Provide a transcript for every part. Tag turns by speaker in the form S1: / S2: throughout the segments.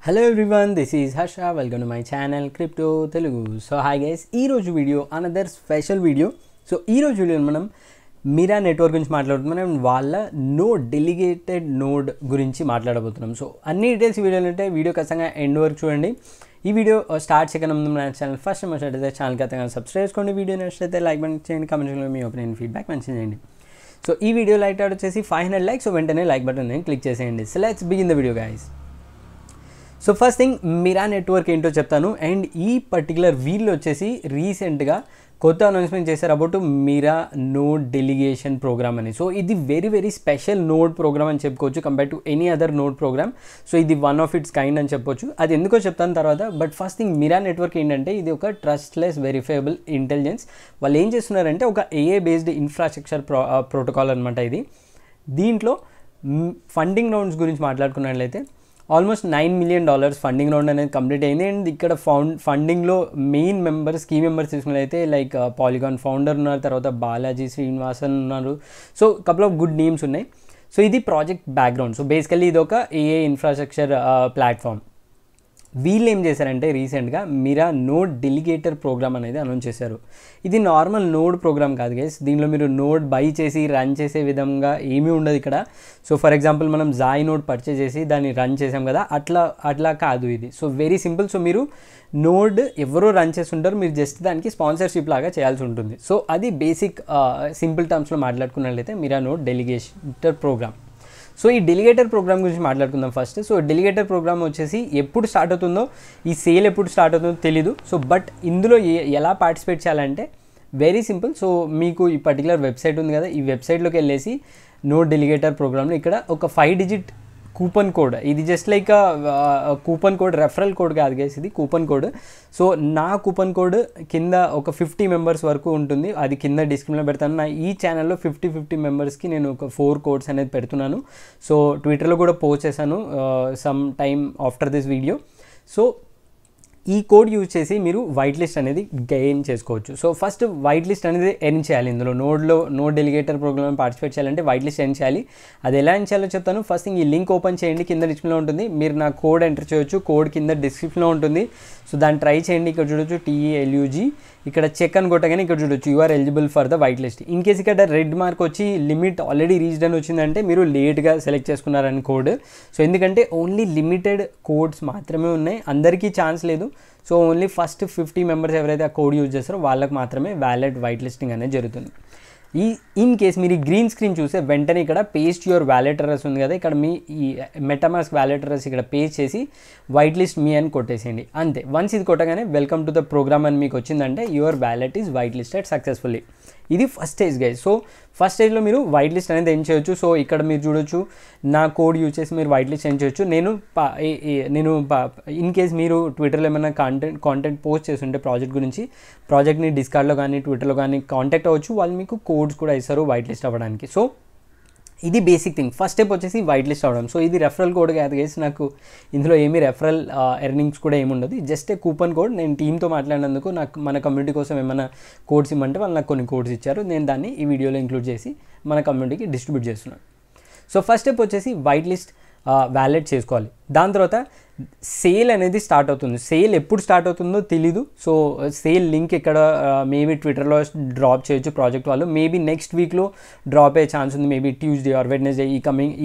S1: Hello everyone, this is Harsha. Welcome to my channel Crypto Telugu. So hi guys, ఈ రోజు video another special video. So ఈ రోజు వీడియోలో మనం మీరా network గురించి మాట్లాడుతున్నాం. వాళ్ళ నోడ్ డెలిగేటెడ్ నోడ్ గురించి మాట్లాడబోతున్నాం. సో అన్ని డీటెయిల్స్ వీడియోలు ఉంటే వీడియో ఖచ్చితంగా ఎండ్ వరకు చూడండి. ఈ వీడియో స్టార్ట్ చేయకుండా ముందు మన ఛానల్ ఫస్ట్ టైం అయితే ఛానల్ ఖచ్చితంగా సబ్స్క్రైబ్ చేసుకోండి. వీడియో నచ్చితే లైక్ బటన్ చేయండి, కామెంట్స్లో మీ ఒపీనియన్ ఫీడ్బ్యాక్ మెన్షన్ చేయండి. సో ఈ వీడియో లైక్ అవుట్ వచ్చేసి 500 లైక్స్. సో వెంటనే లైక్ బటన్ క్లిక్ చేసేయండి. So let's begin the video guys. So first thing Mira network ఏంటో చెప్తాను. అండ్ ఈ పర్టికులర్ వీళ్ళు వచ్చేసి రీసెంట్గా కొత్త అనౌన్స్మెంట్ చేశారు about Mira node delegation program అని. సో ఇది వెరీ స్పెషల్ నోడ్ ప్రోగ్రామ్ అని చెప్పుకోవచ్చు compare to any other node program. So ఇది వన్ ఆఫ్ ఇట్స్ కైండ్ అని చెప్పొచ్చు. అది ఎందుకో చెప్తాను తర్వాత. But first thing Mira network ఏంటంటే ఇది ఒక ట్రస్ట్లెస్ వెరిఫైబుల్ ఇంటెలిజెన్స్. వాళ్ళు ఏం చేస్తున్నారంటే ఒక ఏఏ బేస్డ్ ఇన్ఫ్రాస్ట్రక్చర్ ప్రోటోకాల్ అనమాట ఇది. దీంట్లో ఫండింగ్ రౌండ్స్ గురించి మాట్లాడుకున్నట్లయితే ఆల్మోస్ట్ $9 million ఫండింగ్ రౌండ్ అనేది కంప్లీట్ అయింది. అండ్ ఇక్కడ ఫండింగ్లో మెయిన్ మెంబర్స్ కీ మెంబర్స్ తీసుకున్నట్లయితే లైక్ పాలిగాన్ ఫౌండర్ ఉన్నారు, తర్వాత బాలాజీ శ్రీనివాసన్ ఉన్నారు. So couple of good names ఉన్నాయి. సో ఇది ప్రాజెక్ట్ బ్యాక్గ్రౌండ్. సో బేసికల్లీ ఇది ఒక ఏఏ ఇన్ఫ్రాస్ట్రక్చర్ ప్లాట్ఫామ్. వీళ్ళు ఏం చేశారంటే రీసెంట్గా మీరా నోడ్ డెలిగేటర్ ప్రోగ్రామ్ అనేది అనౌన్స్ చేశారు. ఇది నార్మల్ నోడ్ ప్రోగ్రామ్ కాదు గైస్. దీనిలో మీరు నోడ్ బై చేసి రన్ చేసే విధంగా ఏమీ ఉండదు ఇక్కడ. సో ఫర్ ఎగ్జాంపుల్ మనం జాయ్ నోడ్ పర్చేస్ చేసి దాన్ని రన్ చేసాం కదా, అట్లా కాదు ఇది. So very simple. సో మీరు నోడ్ ఎవరో రన్ చేస్తుంటారు, మీరు జస్ట్ దానికి స్పాన్సర్షిప్ లాగా చేయాల్సి ఉంటుంది. సో అది బేసిక్ సింపుల్ టర్మ్స్లో మాట్లాడుకున్నట్లయితే మీరా నోడ్ డెలిగేటర్ ప్రోగ్రామ్. సో ఈ డెలిగేటర్ ప్రోగ్రామ్ గురించి మాట్లాడుకుందాం ఫస్ట్. సో డెలిగేటర్ ప్రోగ్రామ్ వచ్చేసి ఎప్పుడు స్టార్ట్ అవుతుందో, ఈ సేల్ ఎప్పుడు స్టార్ట్ అవుతుందో తెలీదు. సో బట్ ఇందులో ఎలా పార్టిసిపేట్ చేయాలంటే వెరీ సింపుల్. సో మీకు ఈ పర్టికులర్ వెబ్సైట్ ఉంది కదా, ఈ వెబ్సైట్లోకి వెళ్ళేసి నోడ్ డెలిగేటర్ ప్రోగ్రామ్లో ఇక్కడ ఒక 5 digit కూపన్ కోడ్. ఇది just like coupon code, referral code కాదు గైస్, ఇది కూపన్ కోడ్. సో నా కూపన్ కోడ్ కింద ఒక 50 members వరకు ఉంటుంది. అది కింద డిస్క్రిప్షన్లో పెడతాను. నా ఈ ఛానల్లో 50 members నేను ఒక 4 codes అనేది పెడుతున్నాను. సో ట్విట్టర్లో కూడా పోస్ట్ చేశాను some time after this video. So ఈ కోడ్ యూజ్ చేసి మీరు వైట్ లిస్ట్ అనేది గెయిన్ చేసుకోవచ్చు. సో ఫస్ట్ వైట్ లిస్ట్ అనేది ఎర్న్ చేయాలి. ఇందులో నోడ్ డెలిగేటర్ ప్రోగ్రామ్ పార్టిసిపేట్ చేయాలంటే వైట్ లిస్ట్ ఎర్న్ చేయాలి. అది ఎలా ఎర్న్ చేయాలో చెప్తాను. ఫస్ట్ థింగ్ ఈ లింక్ ఓపెన్ చేయండి, కింద డిస్క్రిప్షన్లో ఉంటుంది. మీరు నా కోడ్ ఎంటర్ చేయొచ్చు, కోడ్ కింద డిస్క్రిప్షన్లో ఉంటుంది. సో దాన్ని ట్రై చేయండి. ఇక్కడ చూడొచ్చు TELUG, ఇక్కడ చెక్ అని కొట్టగానే ఇక్కడ చూడొచ్చు you're eligible for the white list. In case ఇక్కడ రెడ్ మార్క్ వచ్చి లిమిట్ ఆల్రెడీ రీచ్డ్ అని వచ్చిందంటే మీరు లేట్గా సెలెక్ట్ చేసుకున్నారని కోడ్. సో ఎందుకంటే ఓన్లీ లిమిటెడ్ కోడ్స్ మాత్రమే ఉన్నాయి, అందరికీ ఛాన్స్ లేదు. సో ఓన్లీ ఫస్ట్ 50 members ఎవరైతే ఆ కోడ్ యూజ్ చేస్తారో వాళ్ళకి మాత్రమే వ్యాలిడ్ వైట్ లిస్టింగ్ అనేది జరుగుతుంది. ఇన్ కేస్ మీరు ఈ గ్రీన్ స్క్రీన్ చూస్తే వెంటనే ఇక్కడ పేస్ట్ యువర్ వ్యాలెట్ అడ్రస్ ఉంది కదా, ఇక్కడ మీ ఈ మెటామాస్క్ వ్యాలెట్ అడ్రస్ ఇక్కడ పేస్ట్ చేసి వైట్ లిస్ట్ మీ అని కొట్టేసేయండి అంతే. వన్స్ ఇది కొట్టగానే వెల్కమ్ టు ద ప్రోగ్రామ్ అని మీకు వచ్చిందంటే your wallet is whitelisted successfully. ఇది first stage guys. So first స్టేజ్లో మీరు వైట్ లిస్ట్ అనేది ఎండ్ చేయొచ్చు. సో ఇక్కడ మీరు చూడొచ్చు నా కోడ్ యూజ్ చేసి మీరు వైట్ లిస్ట్ ఎండ్ చేయొచ్చు. నేను ఇన్ కేస్ మీరు ట్విట్టర్లో ఏమైనా కాంటెంట్ పోస్ట్ చేస్తుంటే ప్రాజెక్ట్ని డిస్కార్డ్లో కానీ ట్విట్టర్లో కానీ కాంటాక్ట్ అవ్వచ్చు. వాళ్ళు మీకు కోడ్స్ కూడా ఇస్తారు వైట్ లిస్ట్ అవ్వడానికి. సో ఇది బేసిక్ థింగ్. ఫస్ట్ స్టెప్ వచ్చేసి వైట్ లిస్ట్ అవ్వడం. సో ఇది రెఫరల్ కోడ్ కాదు గైస్, నాకు ఇందులో ఏమీ రెఫరల్ ఎర్నింగ్స్ కూడా ఏమి ఉండదు. Just coupon code. నేను టీమ్తో మాట్లాడినందుకు నాకు మన కమ్యూనిటీ కోసం ఏమైనా కోడ్స్ ఇవ్వమంటే వాళ్ళు నాకు కొన్ని కోడ్స్ ఇచ్చారు. నేను దాన్ని ఈ వీడియోలో ఇంక్లూడ్ చేసి మన కమ్యూనిటీకి డిస్ట్రిబ్యూట్ చేస్తున్నాను. సో ఫస్ట్ స్టెప్ వచ్చేసి వైట్ లిస్ట్ వ్యాలిడ్ చేసుకోవాలి. దాని తర్వాత సేల్ అనేది స్టార్ట్ అవుతుంది. సేల్ ఎప్పుడు స్టార్ట్ అవుతుందో తెలీదు. సో సేల్ లింక్ ఇక్కడ మేబీ ట్విట్టర్లో డ్రాప్ చేయొచ్చు ప్రాజెక్ట్ వాళ్ళు. మేబీ నెక్స్ట్ వీక్లో డ్రాప్ అయ్యే ఛాన్స్ ఉంది. మేబీ ట్యూస్డే ఆర్ వెడ్నెస్డే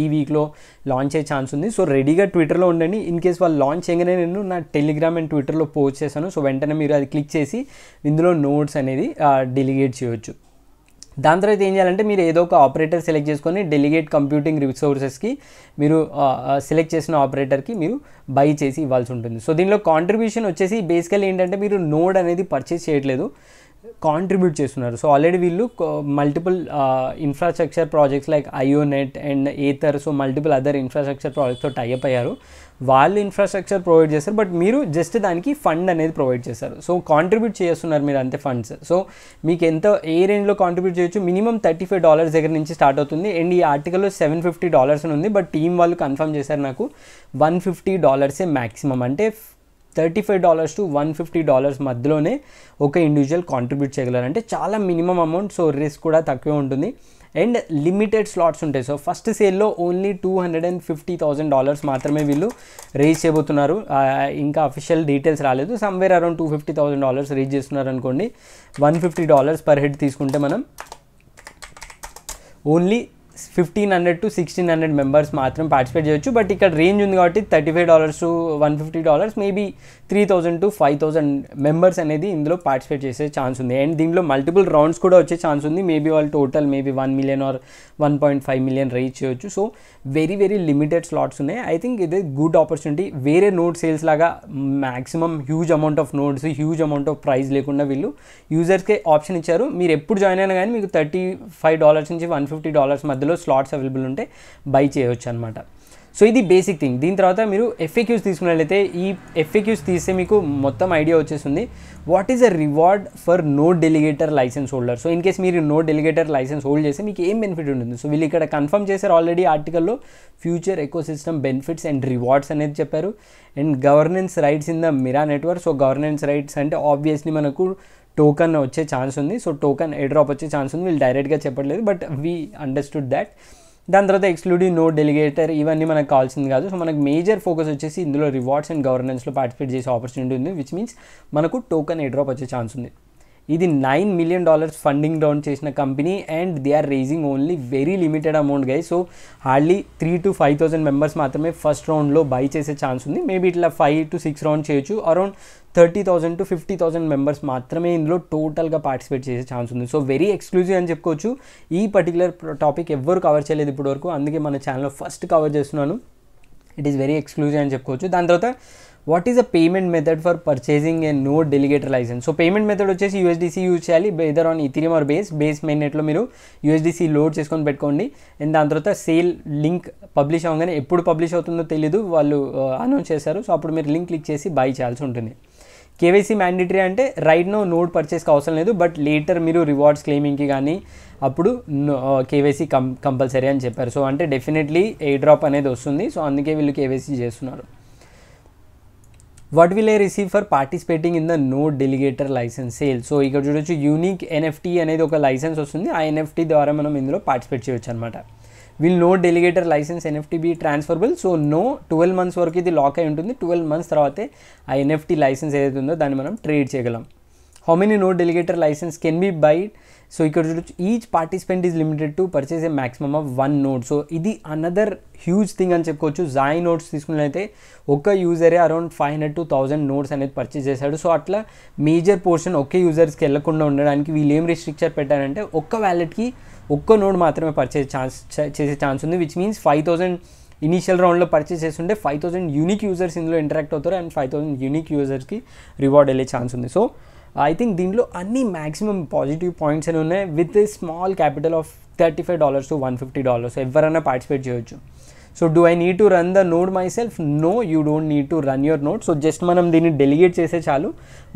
S1: ఈ వీక్లో లాంచ్ అయ్యే ఛాన్స్ ఉంది. సో రెడీగా ట్విట్టర్లో ఉండండి. ఇన్ కేస్ వాళ్ళు లాంచ్ చేయగానే నేను నా టెలిగ్రామ్ అండ్ ట్విట్టర్లో పోస్ట్ చేశాను. సో వెంటనే మీరు అది క్లిక్ చేసి ఇందులో నోట్స్ అనేది డెలిగేట్ చేయొచ్చు. దాని తర్వాత ఏం చేయాలంటే మీరు ఏదో ఒక ఆపరేటర్ సెలెక్ట్ చేసుకొని డెలిగేట్ కంప్యూటింగ్ రిసోర్సెస్కి మీరు సెలెక్ట్ చేసిన ఆపరేటర్కి మీరు బై చేసి ఇవ్వాల్సి ఉంటుంది. సో దీనిలో కాంట్రిబ్యూషన్ వచ్చేసి బేసికల్లీ ఏంటంటే మీరు నోడ్ అనేది పర్చేస్ చేయట్లేదు, కాంట్రిబ్యూట్ చేస్తున్నారు. సో ఆల్రెడీ వీళ్ళు multiple infrastructure projects like IONET and Aethir, so multiple other infrastructure ప్రాజెక్ట్స్తో టైఅప్ అయ్యారు. వాళ్ళు ఇన్ఫ్రాస్ట్రక్చర్ ప్రొవైడ్ చేస్తారు, బట్ మీరు జస్ట్ దానికి ఫండ్ అనేది ప్రొవైడ్ చేస్తారు. సో కాంట్రిబ్యూట్ చేస్తున్నారు మీరు అంతే ఫండ్స్. సో మీకు ఎంత ఏ రేంజ్లో కాంట్రిబ్యూట్ చేయొచ్చు, మినిమం $35 దగ్గర నుంచి స్టార్ట్ అవుతుంది. అండ్ ఈ ఆర్టికల్లో $750 అని ఉంది, బట్ టీం వాళ్ళు కన్ఫర్మ్ చేశారు నాకు $150 మ్యాక్సిమం. అంటే $35 to $150 మధ్యలోనే ఒక ఇండివిజువల్ కాంట్రిబ్యూట్ చేయగలరు. అంటే చాలా మినిమం అమౌంట్. సో రిస్క్ కూడా తక్కువే ఉంటుంది. అండ్ లిమిటెడ్ స్లాట్స్ ఉంటాయి. సో ఫస్ట్ సేల్లో ఓన్లీ $250,000 మాత్రమే వీళ్ళు రేజ్ చేయబోతున్నారు. ఇంకా అఫీషియల్ డీటెయిల్స్ రాలేదు. సమ్వేర్ అరౌండ్ $250,000 రేజ్ చేస్తున్నారు అనుకోండి. $150 పర్ హెడ్ తీసుకుంటే మనం ఓన్లీ 1,500 to 1,600 మెంబర్స్ మాత్రం పార్టిసిపేట్ చేయొచ్చు. బట్ ఇక్కడ రేంజ్ ఉంది కాబట్టి $35 to $150, మేబీ 3,000 to 5,000 మెంబర్స్ అనేది ఇందులో పార్టిసిపేట్ చేసే ఛాన్స్ ఉంది. అండ్ దీంట్లో మల్టిపుల్ రౌండ్స్ కూడా వచ్చే ఛాన్స్ ఉంది. మేబీ వాళ్ళు total maybe 1 million or 1.5 million reach చేయొచ్చు. So very very limited slots ఉన్నాయి. ఐ థింక్ ఇది గుడ్ ఆపర్చునిటీ. వేరే నోడ్ సేల్స్ లాగా maximum huge amount of nodes, huge amount of price లేకుండా వీళ్ళు యూజర్స్కే ఆప్షన్ ఇచ్చారు. మీరు ఎప్పుడు జాయిన్ అయినా కానీ మీకు $35 నుంచి $150 మధ్యలో స్లాట్స్ అవైలబుల్ ఉంటే బై చేయవచ్చు అనమాట. సో ఇది బేసిక్ థింగ్. దీని తర్వాత మీరు FAQs తీసుకున్నట్లయితే ఈ FAQs తీస్తే మీకు మొత్తం ఐడియా వచ్చేస్తుంది. What is a reward for node delegator license holder. So in case మీరు నోడ్ డెలిగేటర్ లైసెన్స్ హోల్డ్ చేస్తే మీకు ఏం బెనిఫిట్ ఉంటుంది. సో వీళ్ళు ఇక్కడ కన్ఫర్మ్ చేశారు ఆల్రెడీ ఆర్టికల్లో. Future ecosystem benefits and rewards అనేది చెప్పారు. And governance rights in the Mira network. So governance rights అంటే ఆబ్వియస్లీ మనకు టోకన్ వచ్చే ఛాన్స్ ఉంది. సో టోకన్ ఎయిర్డ్రాప్ వచ్చే ఛాన్స్ ఉంది. వీళ్ళు డైరెక్ట్గా చెప్పట్లేదు, బట్ వీ అండర్స్టూడ్ దాట్. దాని తర్వాత ఎక్స్క్లూడింగ్ నోడ్ డెలిగేటర్ ఇవన్నీ మనకు కావాల్సింది కాదు. సో మనకు మేజర్ ఫోకస్ వచ్చేసి ఇందులో రివార్డ్స్ అండ్ గవర్నెన్స్లో పార్టిసిపేట్ చేసే ఆపర్చునిటీ ఉంది, విచ్ మీన్స్ మనకు టోకన్ ఎయిర్డ్రాప్ వచ్చే ఛాన్స్ ఉంది. ఇది $9 million ఫండింగ్ రౌండ్ చేసిన company and they are raising only very limited amount guys. So hardly 3,000 to 5,000 members మాత్రమే ఫస్ట్ రౌండ్లో బై చేసే ఛాన్స్ ఉంది. మేబీ ఇట్లా 5 to 6 రౌండ్ చేయొచ్చు. అరౌండ్ 30,000 to 50,000 మెంబర్స్ మాత్రమే ఇందులో టోటల్గా పార్టిసిపేట్ చేసే ఛాన్స్ ఉంది. సో వెరీ ఎక్స్క్లూజివ్ అని చెప్పుకోవచ్చు. ఈ పర్టికులర్ టాపిక్ ఎవ్వరు కవర్ చేయలేదు ఇప్పటివరకు, అందుకే మన ఛానల్లో ఫస్ట్ కవర్ చేస్తున్నాను. ఇట్ ఈస్ వెరీ ఎక్స్క్లూజివ్ అని చెప్పుకోవచ్చు. దాని తర్వాత what is a payment method for purchasing a node delegator license. So payment method వచ్చేసి USDC యూజ్ చేయాలి, either on Ethereum or Base మెయిన్ నెట్లో మీరు USDC లోడ్ చేసుకొని పెట్టుకోండి. అండ్ దాని తర్వాత సేల్ లింక్ పబ్లిష్ అవ్వగానే, ఎప్పుడు పబ్లిష్ అవుతుందో తెలీదు, వాళ్ళు అనౌన్స్ చేశారు. సో అప్పుడు మీరు లింక్ క్లిక్ చేసి బై చేయాల్సి ఉంటుంది. KYC మ్యాండేటరీ అంటే రైట్ నో నోడ్ పర్చేస్కి అవసరం లేదు, బట్ లేటర్ మీరు రివార్డ్స్ క్లెయిమింగ్కి కానీ అప్పుడు KYC కంపల్సరీ అని చెప్పారు. సో అంటే డెఫినెట్లీ ఎయిర్ డ్రాప్ అనేది వస్తుంది. సో అందుకే వీళ్ళు KYC చేస్తున్నారు. What will I receive for participating in the node delegator license sale. So ఇక్కడ చూడొచ్చు యూనిక్ NFT అనేది ఒక లైసెన్స్ వస్తుంది. ఆ NFT ద్వారా మనం ఇందులో పార్టిసిపేట్ చేయొచ్చు అనమాట. Will node delegator license NFT be transferable. So 12 months వరకు ఇది లాక్ అయి ఉంటుంది. 12 months తర్వాతే ఆ NFT లైసెన్స్ ఏదైతే ఉందో దాన్ని మనం ట్రేడ్ చేయగలం. How many node delegator license can be buyed. So ఇక్కడ చూడొచ్చు each participant is limited to purchase a maximum of 1 node. So ఇది అనదర్ హ్యూజ్ థింగ్ అని చెప్పుకోవచ్చు. జాయ్ నోడ్స్ తీసుకున్నట్లయితే ఒక యూజరే అరౌండ్ 500 to 1000 nodes అనేది పర్చేస్ చేశాడు. సో అట్లా మేజర్ పోర్షన్ ఒకే యూజర్స్కి వెళ్ళకుండా ఉండడానికి వీళ్ళు ఏం రిస్ట్రిక్చర్ పెట్టారంటే ఒక్క వ్యాలెట్కి ఒక్క నోడ్ మాత్రమే పర్చేస్ చేసే ఛాన్స్ ఉంది, విచ్ మీన్స్ 5,000 ఇనీషియల్ రౌండ్లో పర్చేస్ చేస్తుంటే 5,000 యూనిక్ యూజర్స్ ఇందులో ఇంటరాక్ట్ అవుతారు అండ్ 5,000 యూనిక్ యూజర్స్కి రివార్డ్ వెళ్ళే ఛాన్స్ ఉంది. సో ఐ థింక్ దీంట్లో అన్ని మ్యాక్సిమం పాజిటివ్ పాయింట్స్ అని ఉన్నాయి. With a small capital of $35 to $150. So ఎవరైనా పార్టిసిపేట్ చేయొచ్చు. So do I need to run the node myself? No, you don't need to run your node. So just మనం దీన్ని delegate చేసే చాలు,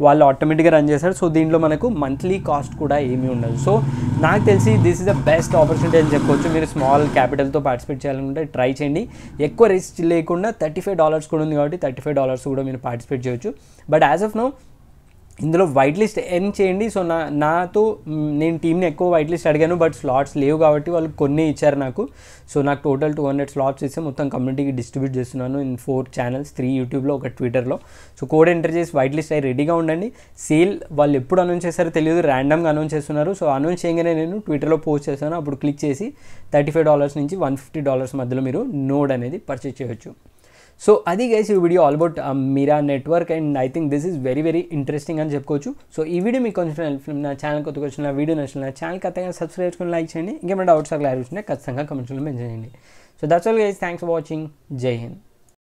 S1: వాళ్ళు ఆటోమేటిక్గా రన్ చేస్తారు. సో దీంట్లో మనకు మంత్లీ కాస్ట్ కూడా ఏమీ ఉండదు. సో నాకు తెలిసి this is the best opportunity అని చెప్పొచ్చు. మీరు స్మాల్ క్యాపిటల్తో పార్టిసిపేట్ చేయాలనుకుంటే ట్రై చేయండి. ఎక్కువ రిస్క్ లేకుండా $35 కూడా ఉంది కాబట్టి $35 కూడా మీరు పార్టిసిపేట్ చేయొచ్చు. బట్ యాజ్ ఆఫ్ నో ఇందులో వైట్ లిస్ట్ ఎన్ చేయండి. సో నాతో నేను టీమ్ని ఎక్కువ వైట్ లిస్ట్ అడిగాను, బట్ స్లాట్స్ లేవు కాబట్టి వాళ్ళు కొన్ని ఇచ్చారు నాకు. సో నాకు టోటల్ 200 స్లాట్స్ ఇస్తే మొత్తం కమ్యూనిటీకి డిస్ట్రిబ్యూట్ చేస్తున్నాను ఇన్ 4 channels, 3 యూట్యూబ్లో, 1 ట్విట్టర్లో. సో కోడ్ ఎంటర్ చేసి వైట్ లిస్ట్ అయ్యి రెడీగా ఉండండి. సేల్ వాళ్ళు ఎప్పుడు అనౌన్స్ చేస్తారో తెలియదు, ర్యాండమ్గా అనౌన్స్ చేస్తున్నారు. సో అనౌన్స్ చేయగానే నేను ట్విట్టర్లో పోస్ట్ చేస్తాను. అప్పుడు క్లిక్ చేసి $35 నుంచి $150 మధ్యలో మీరు నోడ్ అనేది పర్చేస్ చేయొచ్చు. సో అది గైస్ ఈ video all about Mira network and I think this is very very interesting అని చెప్పుకోవచ్చు. సో ఈ వీడియో మీకు కొంచెం హెల్ప్ఫుల్, నా ఛానల్ కొత్తగా వచ్చిన వీడియో నచ్చిన నా ఛానల్ ఖచ్చితంగా సబ్స్క్రైబ్ చేసుకుని లైక్ చేయండి. ఇంకేమైనా డౌట్స్ క్లారిఫికేషన్ ఖచ్చితంగా కమెంట్స్లో మెన్షన్ చేయండి. So that's all guys, thanks for watching. జై హింద్.